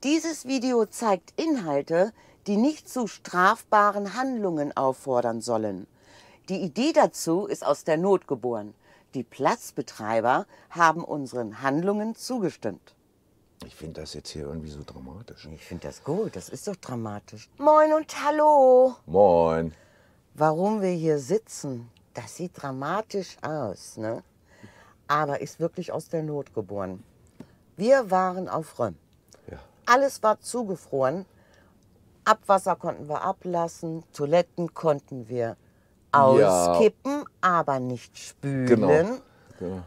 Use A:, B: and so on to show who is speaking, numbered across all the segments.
A: Dieses Video zeigt Inhalte, die nicht zu strafbaren Handlungen auffordern sollen. Die Idee dazu ist aus der Not geboren. Die Platzbetreiber haben unseren Handlungen zugestimmt.
B: Ich finde das jetzt hier irgendwie so dramatisch.
A: Ich finde das gut, das ist doch dramatisch. Moin und hallo.
B: Moin.
A: Warum wir hier sitzen, das sieht dramatisch aus, ne? Aber ist wirklich aus der Not geboren. Wir waren auf Röm.
B: Ja.
A: Alles war zugefroren. Abwasser konnten wir ablassen, Toiletten konnten wir auskippen, aber nicht spülen.
B: Genau.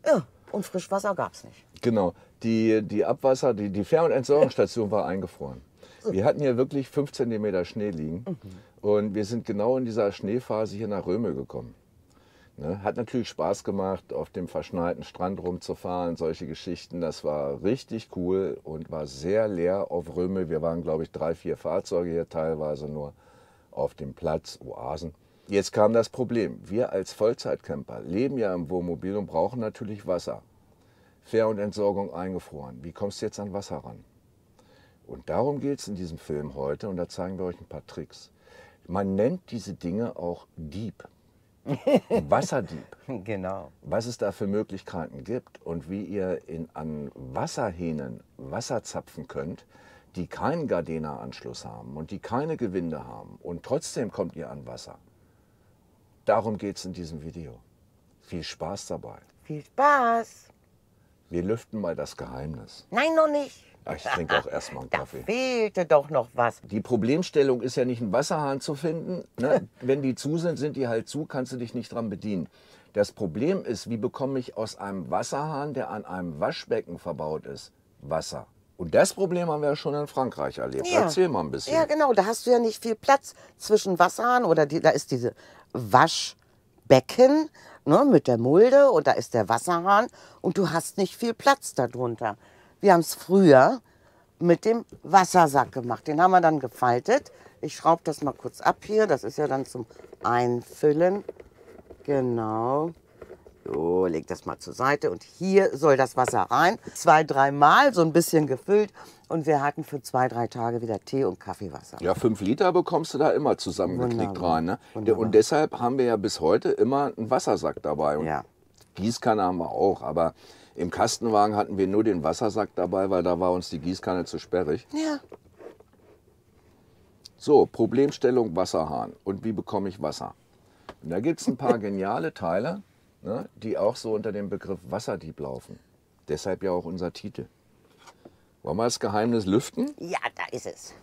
A: Ja, und Frischwasser gab es nicht.
B: Genau. Die Abwasser, die Fähr- und Entsorgungsstation war eingefroren. Wir hatten hier wirklich 5 cm Schnee liegen und wir sind genau in dieser Schneephase hier nach Röme gekommen. Ne? Hat natürlich Spaß gemacht, auf dem verschneiten Strand rumzufahren, solche Geschichten. Das war richtig cool und war sehr leer auf Röme. Wir waren, glaube ich, 3, 4 Fahrzeuge hier teilweise nur auf dem Platz, Oasen. Jetzt kam das Problem. Wir als Vollzeitcamper leben ja im Wohnmobil und brauchen natürlich Wasser. Fähr- und Entsorgung eingefroren. Wie kommst du jetzt an Wasser ran? Und darum geht es in diesem Film heute und da zeigen wir euch ein paar Tricks. Man nennt diese Dinge auch Dieb. Wasserdieb.
A: Genau.
B: Was es da für Möglichkeiten gibt und wie ihr an Wasserhähnen Wasser zapfen könnt, die keinen Gardena-Anschluss haben und die keine Gewinde haben und trotzdem kommt ihr an Wasser. Darum geht es in diesem Video. Viel Spaß dabei.
A: Viel Spaß.
B: Wir lüften mal das Geheimnis.
A: Nein, noch nicht.
B: Ach, ich trinke auch erstmal einen
A: Da
B: Kaffee.
A: fehlte doch noch was.
B: Die Problemstellung ist ja nicht, einen Wasserhahn zu finden. Ne? Wenn die zu sind, sind die halt zu, kannst du dich nicht dran bedienen. Das Problem ist, wie bekomme ich aus einem Wasserhahn, der an einem Waschbecken verbaut ist, Wasser? Und das Problem haben wir ja schon in Frankreich erlebt.
A: Ja.
B: Erzähl mal ein bisschen.
A: Ja, genau. Da hast du ja nicht viel Platz zwischen Wasserhahn oder da ist diese Waschbecken, ne, mit der Mulde und da ist der Wasserhahn und du hast nicht viel Platz darunter. Wir haben es früher mit dem Wassersack gemacht. Den haben wir dann gefaltet. Ich schraube das mal kurz ab hier. Das ist ja dann zum Einfüllen. Genau. So, leg das mal zur Seite und hier soll das Wasser rein. 2, 3 Mal so ein bisschen gefüllt und wir hatten für 2, 3 Tage wieder Tee und Kaffeewasser.
B: Ja, 5 Liter bekommst du da immer zusammengeknickt
A: Wunderbar.
B: rein. Ne?
A: Wunderbar.
B: Und deshalb haben wir ja bis heute immer einen Wassersack dabei. Und
A: Ja.
B: Gießkanne haben wir auch, aber im Kastenwagen hatten wir nur den Wassersack dabei, weil da war uns die Gießkanne zu sperrig.
A: Ja.
B: So, Problemstellung Wasserhahn. Und wie bekomme ich Wasser? Und da gibt es ein paar geniale Teile, ne, die auch so unter dem Begriff Wasserdieb laufen. Deshalb ja auch unser Titel. Wollen wir das Geheimnis lüften?
A: Ja, da ist es.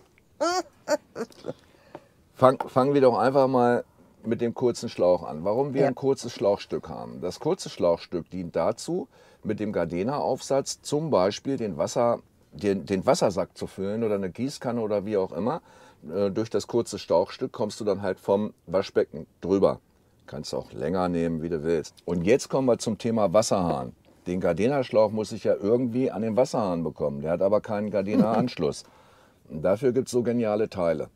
B: Fangen wir doch einfach mal mit dem kurzen Schlauch an. Warum wir
A: Ja.
B: ein kurzes Schlauchstück haben. Das kurze Schlauchstück dient dazu, mit dem Gardena-Aufsatz zum Beispiel den Wassersack zu füllen oder eine Gießkanne oder wie auch immer. Durch das kurze Schlauchstück kommst du dann halt vom Waschbecken drüber. Kannst auch länger nehmen, wie du willst. Und jetzt kommen wir zum Thema Wasserhahn. Den Gardena-Schlauch muss ich ja irgendwie an den Wasserhahn bekommen. Der hat aber keinen Gardena-Anschluss. Und dafür gibt es so geniale Teile.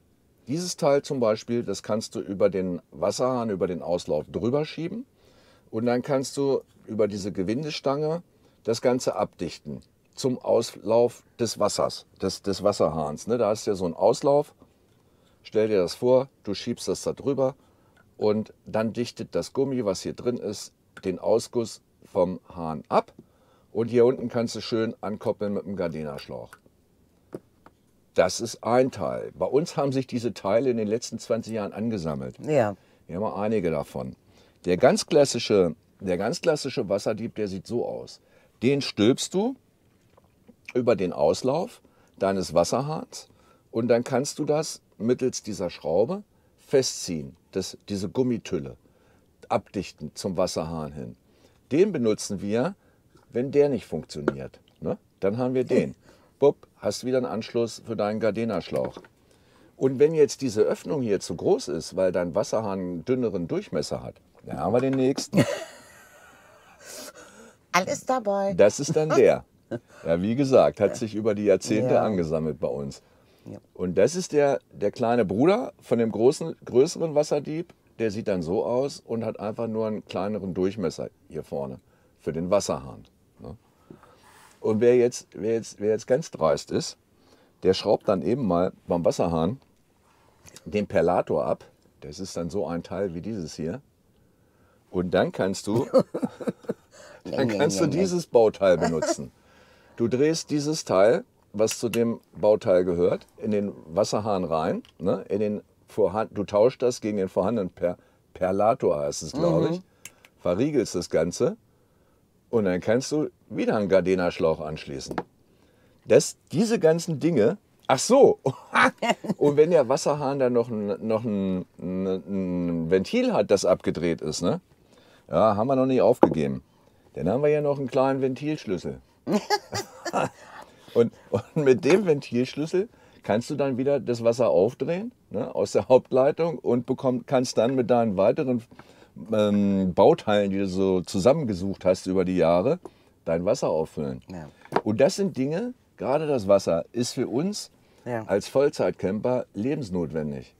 B: Dieses Teil zum Beispiel, das kannst du über den Wasserhahn, über den Auslauf drüber schieben. Und dann kannst du über diese Gewindestange das Ganze abdichten zum Auslauf des Wassers, des Wasserhahns. Ne? Da hast du ja so einen Auslauf. Stell dir das vor, du schiebst das da drüber und dann dichtet das Gummi, was hier drin ist, den Ausguss vom Hahn ab. Und hier unten kannst du schön ankoppeln mit dem Gardena-Schlauch. Das ist ein Teil. Bei uns haben sich diese Teile in den letzten 20 Jahren angesammelt.
A: Ja.
B: Wir haben einige davon. Der ganz klassische Wasserdieb, der sieht so aus. Den stülpst du über den Auslauf deines Wasserhahns und dann kannst du das mittels dieser Schraube festziehen, diese Gummitülle, abdichten zum Wasserhahn hin. Den benutzen wir, wenn der nicht funktioniert. Ne? Dann haben wir den. Bupp, hast wieder einen Anschluss für deinen Gardena-Schlauch. Und wenn jetzt diese Öffnung hier zu groß ist, weil dein Wasserhahn einen dünneren Durchmesser hat, dann haben wir den nächsten.
A: Alles dabei.
B: Das ist dann der. Ja, wie gesagt, hat sich über die Jahrzehnte
A: Ja.
B: angesammelt bei uns.
A: Ja.
B: Und das ist der kleine Bruder von dem größeren Wasserdieb. Der sieht dann so aus und hat einfach nur einen kleineren Durchmesser hier vorne für den Wasserhahn. Ne? Und wer jetzt ganz dreist ist, der schraubt dann eben mal beim Wasserhahn den Perlator ab. Das ist dann so ein Teil wie dieses hier. Und dann kannst du, dieses Bauteil benutzen. Du drehst dieses Teil, was zu dem Bauteil gehört, in den Wasserhahn rein. Ne, du tauschst das gegen den vorhandenen Perlator, heißt es, glaube ich. Verriegelst das Ganze. Und dann kannst du wieder einen Gardena-Schlauch anschließen. Diese ganzen Dinge. Ach so. Und wenn der Wasserhahn dann noch ein Ventil hat, das abgedreht ist, ne? Ja, haben wir noch nicht aufgegeben. Dann haben wir ja noch einen kleinen Ventilschlüssel. und mit dem Ventilschlüssel kannst du dann wieder das Wasser aufdrehen, ne, aus der Hauptleitung und kannst dann mit deinen weiteren Bauteilen, die du so zusammengesucht hast über die Jahre, dein Wasser auffüllen. Ja. Und das sind Dinge, gerade das Wasser ist für uns als Vollzeitcamper lebensnotwendig.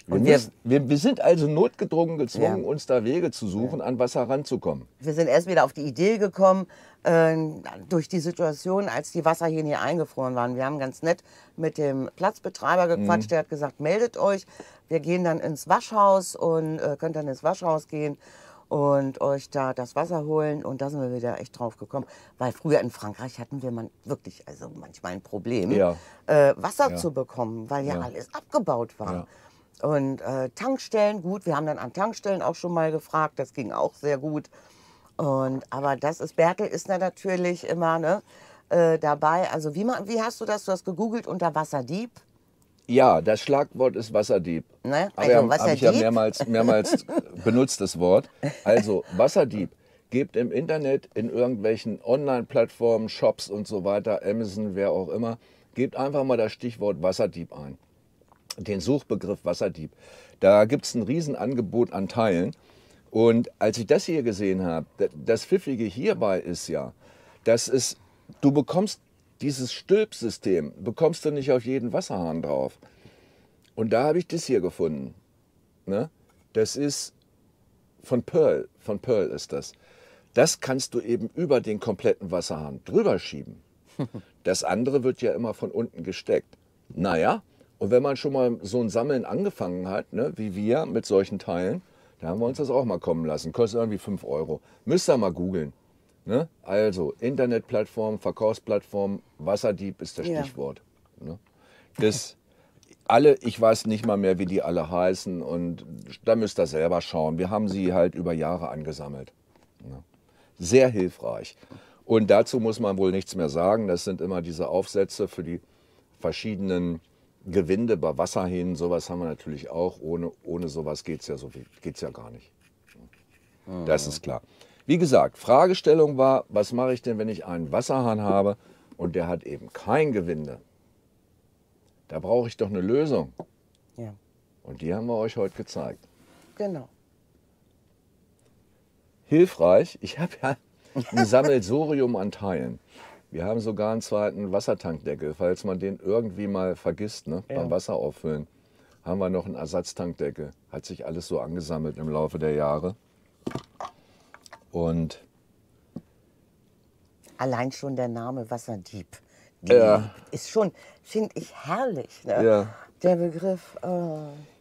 B: Wir sind also notgedrungen gezwungen, uns da Wege zu suchen, an Wasser ranzukommen.
A: Wir sind erst wieder auf die Idee gekommen, durch die Situation, als die Wasserhähne hier eingefroren waren. Wir haben ganz nett mit dem Platzbetreiber gequatscht. Der hat gesagt, meldet euch. Wir gehen dann ins Waschhaus und könnt dann ins Waschhaus gehen und euch da das Wasser holen. Und da sind wir wieder echt drauf gekommen. Weil früher in Frankreich hatten wir wirklich manchmal ein Problem, Wasser zu bekommen, weil ja alles abgebaut war. Ja. Und Tankstellen, gut, wir haben dann an Tankstellen auch schon mal gefragt, das ging auch sehr gut. Aber Bertel ist natürlich immer dabei. Also wie hast du das? Du hast gegoogelt unter Wasserdieb?
B: Ja, das Schlagwort ist Wasserdieb.
A: Ne?
B: Also habe ich ja mehrmals benutzt, das Wort. Also Wasserdieb. Gebt im Internet, in irgendwelchen Online-Plattformen, Shops und so weiter, Amazon, wer auch immer, gebt einfach mal das Stichwort Wasserdieb ein. Den Suchbegriff Wasserdieb. Da gibt es ein Riesenangebot an Teilen. Und als ich das hier gesehen habe, das Pfiffige hierbei ist ja, du bekommst dieses Stülpsystem, bekommst du nicht auf jeden Wasserhahn drauf. Und da habe ich das hier gefunden. Ne? Das ist von Pearl ist das. Das kannst du eben über den kompletten Wasserhahn drüber schieben. Das andere wird ja immer von unten gesteckt. Naja, und wenn man schon mal so ein Sammeln angefangen hat, ne, wie wir mit solchen Teilen, da haben wir uns das auch mal kommen lassen. Kostet irgendwie 5 €. Müsst ihr mal googeln. Ne? Also Internetplattform, Verkaufsplattform, Wasserdieb ist das Stichwort. Ne? Ich weiß nicht mal mehr, wie die alle heißen und da müsst ihr selber schauen. Wir haben sie halt über Jahre angesammelt. Ne? Sehr hilfreich. Und dazu muss man wohl nichts mehr sagen. Das sind immer diese Aufsätze für die verschiedenen Gewinde bei Wasserhähnen. Sowas haben wir natürlich auch. Ohne sowas geht es ja gar nicht. Das ist klar. Wie gesagt, Fragestellung war, was mache ich denn, wenn ich einen Wasserhahn habe und der hat eben kein Gewinde? Da brauche ich doch eine Lösung. Ja. Und die haben wir euch heute gezeigt.
A: Genau.
B: Hilfreich, ich habe ja ein Sammelsurium an Teilen. Wir haben sogar einen zweiten Wassertankdeckel, falls man den irgendwie mal vergisst, ne? Beim Wasser auffüllen. Haben wir noch einen Ersatztankdeckel. Hat sich alles so angesammelt im Laufe der Jahre. Und
A: allein schon der Name Wasserdieb ist schon, finde ich, herrlich. Ne? Ja. Der Begriff.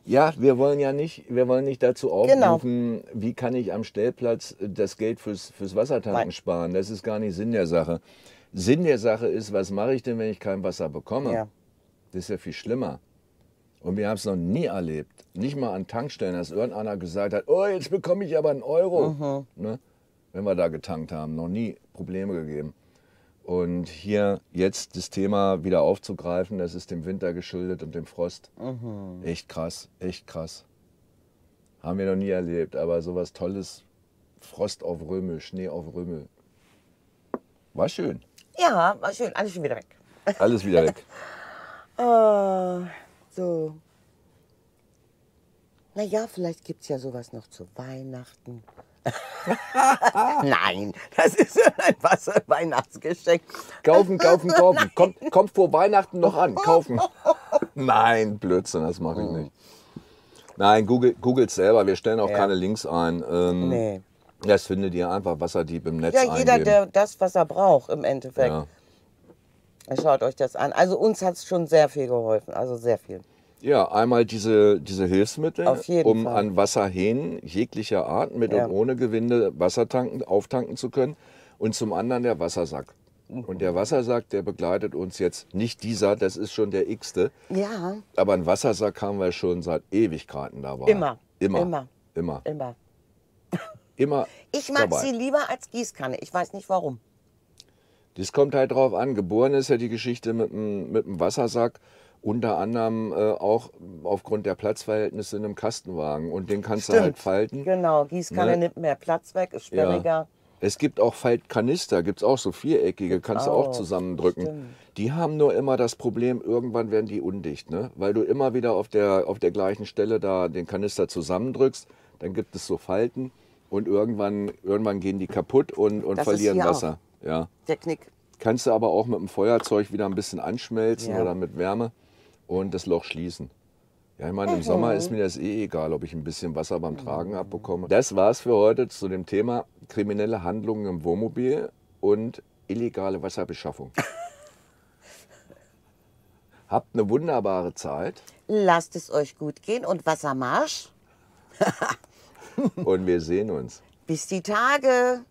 B: Ja, wir wollen nicht dazu aufrufen, wie kann ich am Stellplatz das Geld fürs Wassertanken sparen. Das ist gar nicht Sinn der Sache. Sinn der Sache ist, was mache ich denn, wenn ich kein Wasser bekomme? Ja. Das ist ja viel schlimmer. Und wir haben es noch nie erlebt, nicht mal an Tankstellen, dass irgendeiner gesagt hat, oh, jetzt bekomme ich aber einen Euro. Ne? Wenn wir da getankt haben, noch nie Probleme gegeben. Und hier jetzt das Thema wieder aufzugreifen, das ist dem Winter geschuldet und dem Frost. Echt krass, echt krass. Haben wir noch nie erlebt, aber sowas Tolles, Frost auf Römel, Schnee auf Römel. War schön.
A: Ja, war schön, alles schon wieder weg.
B: Alles wieder weg.
A: So. Naja, vielleicht gibt es ja sowas noch zu Weihnachten. Nein, das ist ein Weihnachtsgeschenk.
B: Kaufen. Kommt vor Weihnachten noch an. Kaufen. Nein, Blödsinn, das mache ich nicht. Nein, googelt selber. Wir stellen auch keine Links ein. Nee. Das findet ihr einfach Wasserdieb im Netz.
A: Ja, jeder, der das, was er braucht, im Endeffekt. Ja. Schaut euch das an. Also uns hat es schon sehr viel geholfen, also sehr viel.
B: Ja, einmal diese Hilfsmittel,
A: Auf jeden
B: um
A: Fall.
B: an Wasserhähnen jeglicher Art mit
A: Ja.
B: und ohne Gewinde auftanken zu können. Und zum anderen der Wassersack. Und der Wassersack, der begleitet uns jetzt nicht dieser, das ist schon der x-te.
A: Ja,
B: Aber einen Wassersack haben wir schon seit Ewigkeiten dabei.
A: Immer.
B: Immer.
A: Immer.
B: Immer.
A: immer.
B: Immer
A: Ich mag
B: dabei.
A: sie lieber als Gießkanne. Ich weiß nicht warum.
B: Das kommt halt drauf an. Geboren ist ja die Geschichte mit dem Wassersack. Unter anderem auch aufgrund der Platzverhältnisse in einem Kastenwagen. Und den kannst du halt falten.
A: Genau, Gießkanne
B: Ne?
A: nimmt mehr Platz weg, ist sperriger.
B: Es gibt auch Faltkanister, gibt es auch so viereckige, kannst du auch
A: auch,
B: zusammendrücken.
A: stimmt.
B: Die haben nur immer das Problem, irgendwann werden die undicht, ne? Weil du immer wieder auf der gleichen Stelle da den Kanister zusammendrückst, dann gibt es so Falten und irgendwann gehen die kaputt und
A: Das ist
B: verlieren
A: hier
B: Wasser. Ja.
A: Der Knick.
B: Kannst du aber auch mit dem Feuerzeug wieder ein bisschen anschmelzen
A: Ja.
B: oder mit Wärme und das Loch schließen. Ja, ich meine, im Sommer ist mir das eh egal, ob ich ein bisschen Wasser beim Tragen abbekomme. Das war's für heute zu dem Thema kriminelle Handlungen im Wohnmobil und illegale Wasserbeschaffung. Habt eine wunderbare Zeit
A: Lasst es euch gut gehen und Wassermarsch.
B: und wir sehen uns.
A: Bis die Tage.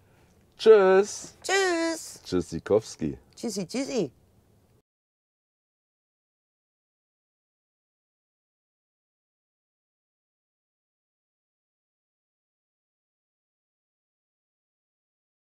B: Tschüss.
A: Tschüss.
B: Tschüssikowski.
A: Tschüssi, tschüssi.